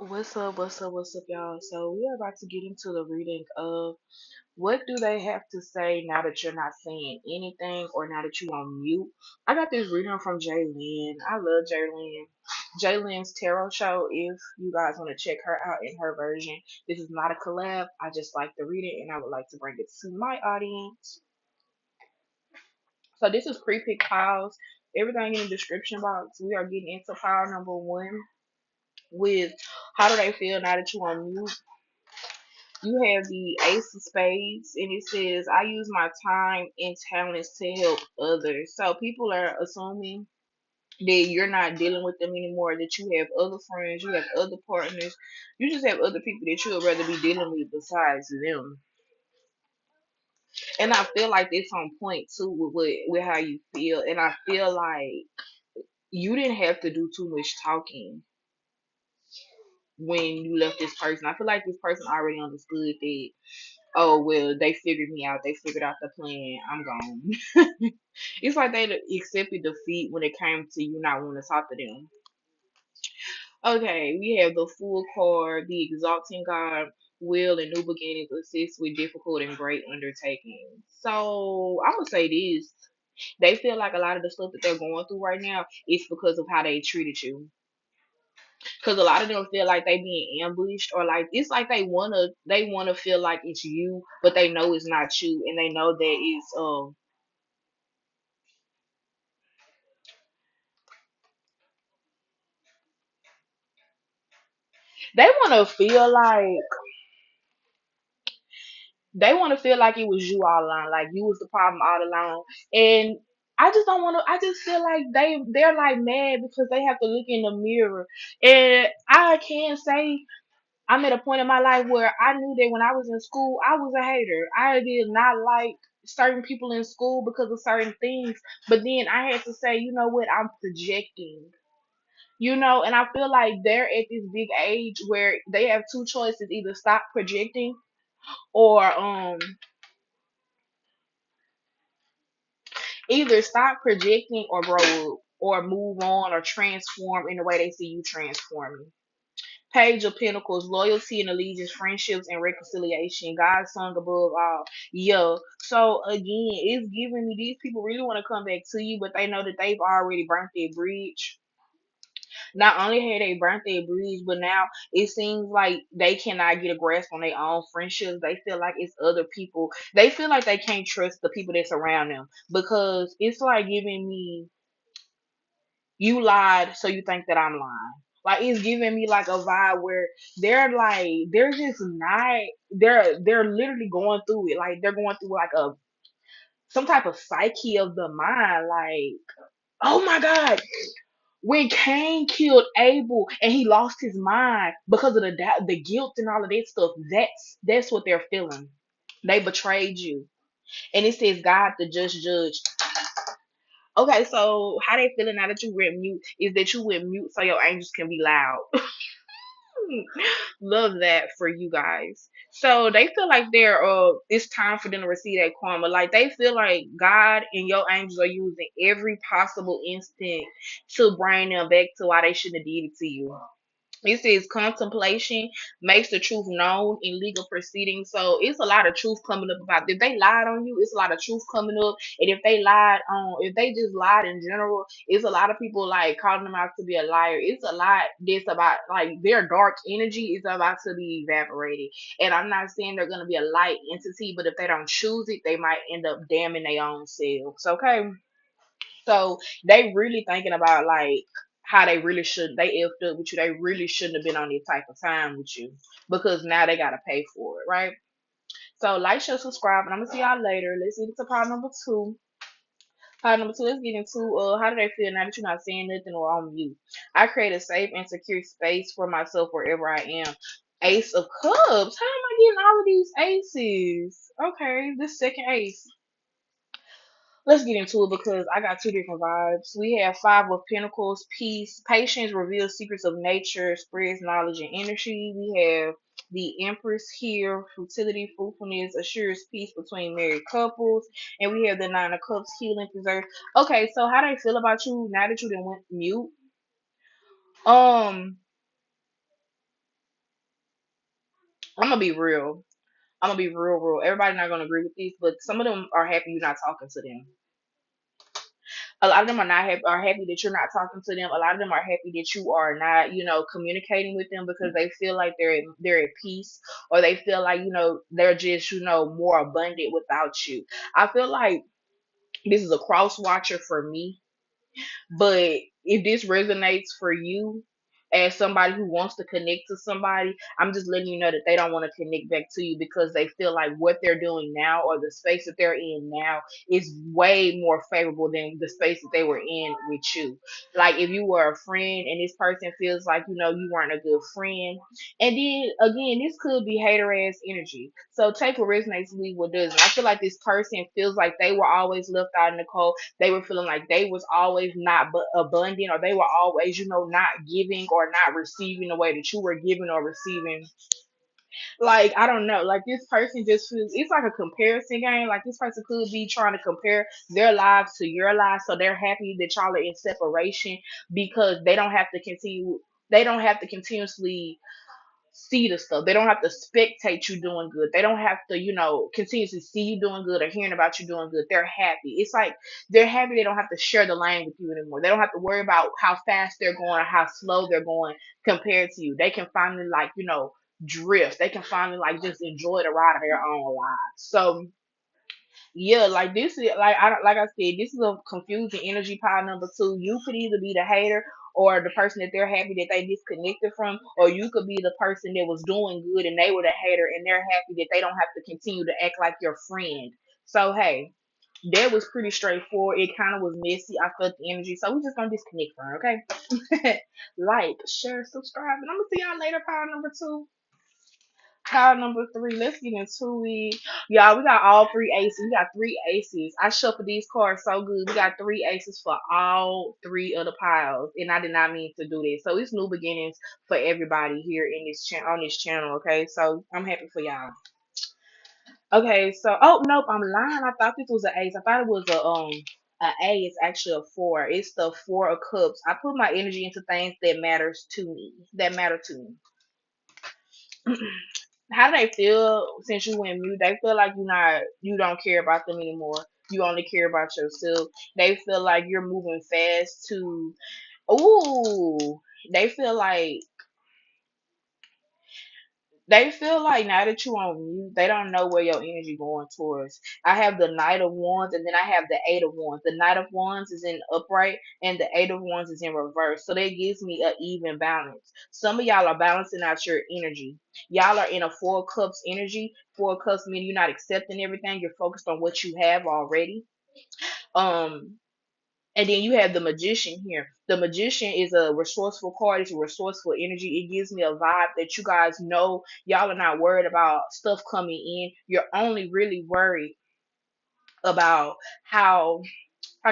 What's up, y'all? So we are about to get into the reading of what do they have to say now that you're not saying anything or now that you on mute. I got this reading from Jaylyn. I love Jaylyn. Jaylyn's tarot show. If you guys want to check her out in her version, this is not a collab. I just like to read it and I would like to bring it to my audience. So this is pre-pick piles. Everything in the description box. We are getting into pile number one with how do they feel now that you on mute. You have the Ace of Spades, and it says, I use my time and talents to help others. So people are assuming that you're not dealing with them anymore, that you have other friends, you have other partners, you just have other people that you would rather be dealing with besides them. And I feel like it's on point too with how you feel. And I feel like you didn't have to do too much talking when you left this person. I feel like this person already understood that, oh well, they figured me out. They figured out the plan. I'm gone. It's like they accepted defeat when it came to you not wanting to talk to them. Okay, we have the Fool card, the Exalting God, will and new beginnings assist with difficult and great undertakings. So I would say this. They feel like a lot of the stuff that they're going through right now is because of how they treated you. Because a lot of them feel like they being ambushed, or like it's like they wanna feel like it's you, but they know it's not you, and they know that it's they wanna feel like it was you all along, like you was the problem all along, and I just don't want to. I just feel like they're like mad because they have to look in the mirror, and I can't say I'm at a point in my life where I knew that when I was in school, I was a hater. I did not like certain people in school because of certain things. But then I had to say, you know what, I'm projecting. And I feel like they're at this big age where they have two choices: either stop projecting or either stop projecting or grow up or move on or transform in the way they see you transforming. Page of Pentacles, loyalty and allegiance, friendships and reconciliation, God's song above all. Yeah. So again, it's giving me these people really want to come back to you, but they know that they've already burnt their bridge. Not only had they burnt their bridge, but now it seems like they cannot get a grasp on their own friendships. They feel like it's other people. They feel like they can't trust the people that's around them because it's like giving me, you lied, so you think that I'm lying. Like it's giving me like a vibe where they're just not, they're literally going through it. Like they're going through like a some type of psyche of the mind. Like, oh my God, when Cain killed Abel and he lost his mind because of the guilt and all of that stuff, that's what they're feeling. They betrayed you. And it says God the just judge. Okay, so how they feeling now that you went mute is that you went mute so your angels can be loud. Love that for you guys. So they feel like it's time for them to receive that karma. Like they feel like God and your angels are using every possible instinct to bring them back to why they shouldn't have did it to you. It says contemplation makes the truth known in legal proceedings. So it's a lot of truth coming up about, if they lied on you, it's a lot of truth coming up. And if they just lied in general, it's a lot of people like calling them out to be a liar. It's a lot that's about like their dark energy is about to be evaporated. And I'm not saying they're gonna be a light entity, but if they don't choose it, they might end up damning their own selves. Okay. So they really thinking about like how they effed up with you. They really shouldn't have been on this type of time with you because now they gotta pay for it, right? So like, share, subscribe, and I'm gonna see y'all later. Let's get into part number two. Part number two, let's get into how do they feel now that you're not saying nothing or on mute. I create a safe and secure space for myself wherever I am. Ace of Cups. How am I getting all of these aces? Okay, this second ace. Let's get into it because I got two different vibes. We have Five of Pentacles, peace, patience reveals secrets of nature, spreads knowledge and energy. We have the Empress here, fertility, fruitfulness, assures peace between married couples. And we have the Nine of Cups, healing, preserve. Okay, so how do they feel about you now that you done went mute? Um, I'm gonna be real. I'm gonna be real. Everybody not gonna agree with these, but some of them are happy you're not talking to them. A lot of them are not happy, are happy that you're not talking to them. A lot of them are happy that you are not, communicating with them because they feel like they're at peace, or they feel like they're just more abundant without you. I feel like this is a cross watcher for me, but if this resonates for you as somebody who wants to connect to somebody, I'm just letting you know that they don't want to connect back to you because they feel like what they're doing now or the space that they're in now is way more favorable than the space that they were in with you. Like if you were a friend and this person feels like, you weren't a good friend. And then again, this could be hater ass energy. So take what resonates, leave what doesn't. I feel like this person feels like they were always left out in the cold. They were feeling like they was always not abundant, or they were always not giving or not receiving the way that you were giving or receiving. Like I don't know, like this person just feels it's like a comparison game. Like this person could be trying to compare their lives to your lives, so they're happy that y'all are in separation because they don't have to continuously see the stuff. They don't have to spectate you doing good. They don't have to, continuously see you doing good or hearing about you doing good. They're happy. It's like they're happy they don't have to share the lane with you anymore. They don't have to worry about how fast they're going or how slow they're going compared to you. They can finally like, drift. They can finally like just enjoy the ride of their own lives. So yeah, like this is like I said, this is a confusing energy pile number two. You could either be the hater or the person that they're happy that they disconnected from, or you could be the person that was doing good and they were the hater and they're happy that they don't have to continue to act like your friend. So hey, that was pretty straightforward. It kind of was messy. I felt the energy, so we just gonna disconnect from her, okay? Like, share, subscribe, and I'm gonna see y'all later. Pile number two. Card number three. Let's get into it. Y'all, we got all three aces. We got three aces. I shuffled these cards so good. We got three aces for all three of the piles. And I did not mean to do this. So it's new beginnings for everybody here in this on this channel, okay? So I'm happy for y'all. Okay, so oh nope, I'm lying. I thought this was an ace. I thought it was a it's actually a four. It's the four of cups. I put my energy into things that matters to me. That matter to me. How do they feel since you went mute? They feel like you don't care about them anymore. You only care about yourself. They feel like you're moving fast to ooh. They feel like they feel like now that you on mute, they don't know where your energy going towards. I have the Knight of Wands and then I have the Eight of Wands. The Knight of Wands is in upright and the Eight of Wands is in reverse. So that gives me an even balance. Some of y'all are balancing out your energy. Y'all are in a Four of Cups energy. Four of Cups meaning you're not accepting everything. You're focused on what you have already. Um, and then you have the magician here. The magician is a resourceful card. It's a resourceful energy. It gives me a vibe that you guys know y'all are not worried about stuff coming in. You're only really worried about how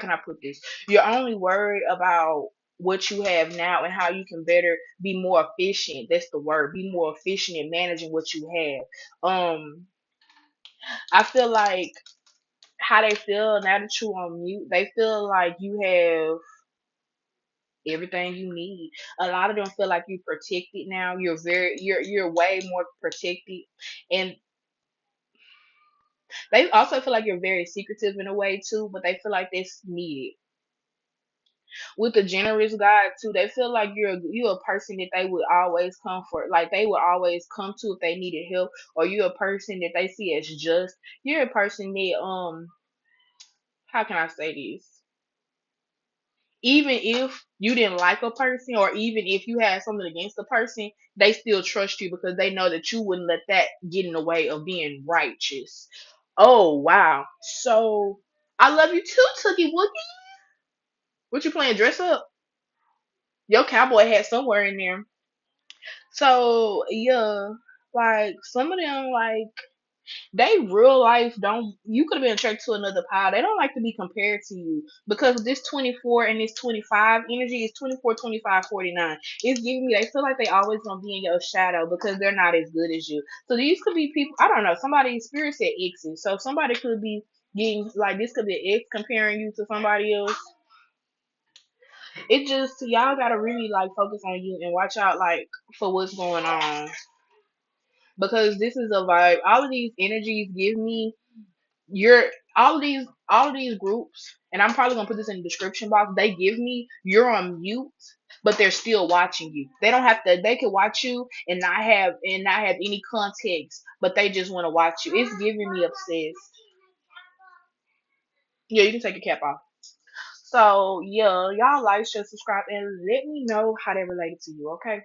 can I put this? You're only worried about what you have now and how you can better be more efficient. That's the word. Be more efficient in managing what you have. I feel like how they feel now that you on mute, they feel like you have everything you need. A lot of them feel like you're protected now. You're way more protected, and they also feel like you're very secretive in a way too. But they feel like that's needed. With the generous God too, they feel like you're a person that they would always come for. Like they would always come to if they needed help, or you're a person that they see as just. You're a person that how can I say this? Even if you didn't like a person or even if you had something against a person, they still trust you because they know that you wouldn't let that get in the way of being righteous. Oh wow. So I love you too, Tookie Wookie. What you playing dress up? Your cowboy hat somewhere in there. So yeah, like some of them like they real life don't you could have been attracted to another pile. They don't like to be compared to you because this 24 and this 25 energy is 24, 25, 49. It's giving me they feel like they always gonna be in your shadow because they're not as good as you. So these could be people I don't know, somebody spirit said exes. So somebody could be getting like this could be an ex comparing you to somebody else. It just y'all gotta really like focus on you and watch out like for what's going on. because this is a vibe. All of these energies give me you're all of these groups, and I'm probably gonna put this in the description box. They give me you're on mute, but they're still watching you. They don't have to. They can watch you and not have any context, but they just want to watch you. It's giving me obsessed. Yeah, you can take your cap off. So yeah, y'all like, share, subscribe, and let me know how they related to you. Okay.